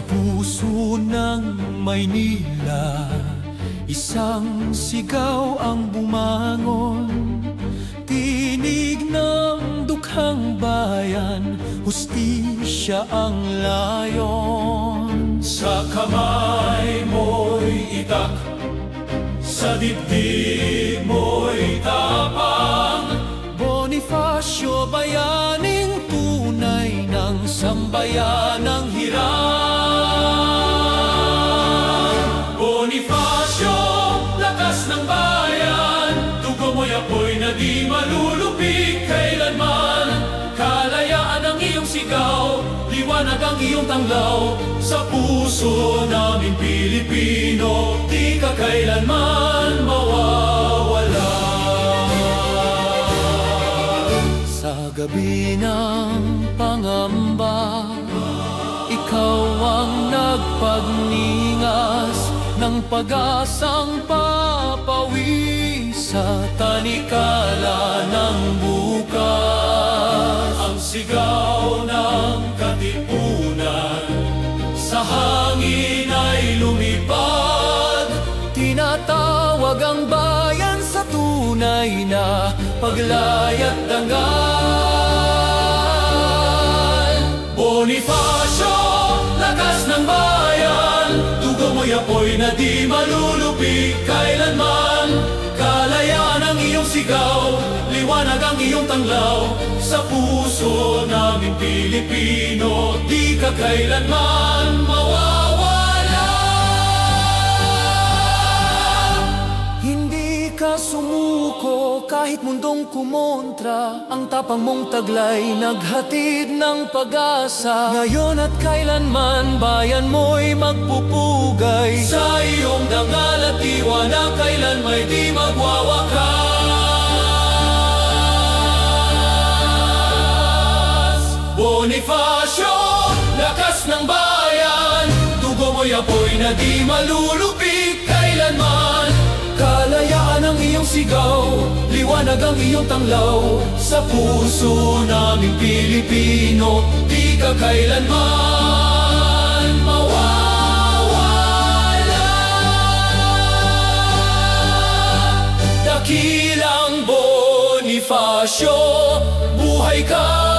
puso ng Maynila, isang sigaw ang bumangon. Tinig ng dukhang bayan, hustisya ang layon. Sa kamay mo'y itak, sa dibdib mo'y tapang. Bonifacio, bayaning tunay ng sambayanang hirang. Bonifacio, lakas ng bayan, dugo mo'y apoy na di malulupig kailanman. Kalayaan ang iyong sigaw, liwanag ang iyong tanglaw. Sa puso namin Pilipino, di ka kailanman mawawala. Sa gabi ng pangamba, ikaw ang nagpagningas ng pag-asang papawi sa tanikala ng bukas. Ang sigaw ng katipunan sa hangin ay lumipad. Tinatawag ang bayan sa tunay na paglayat dangal. Bonifacio, lakas ng bayan, dugo mo'y apoy na di malulupig kailanman. Kalayaan ang iyong sigaw, liwanag ang iyong tanglaw. Sa puso namin Pilipino, di ka kailanman mawawala. Hindi ka sumuko kahit mundong kumontra. Ang tapang mong taglay naghatid ng pag-asa. Ngayon at kailanman bayan mo'y magpupugay. Sa iyong dangal at iwanag kailan may di magwawakas. Bonifacio, lakas ng bayan, dugo mo'y apoy na di malulupig kailanman. Kalayaan ang iyong sigaw, liwanag ang iyong tanglaw. Sa puso naming Pilipino, di ka kailanman mawawala. Dakilang Bonifacio, buhay ka!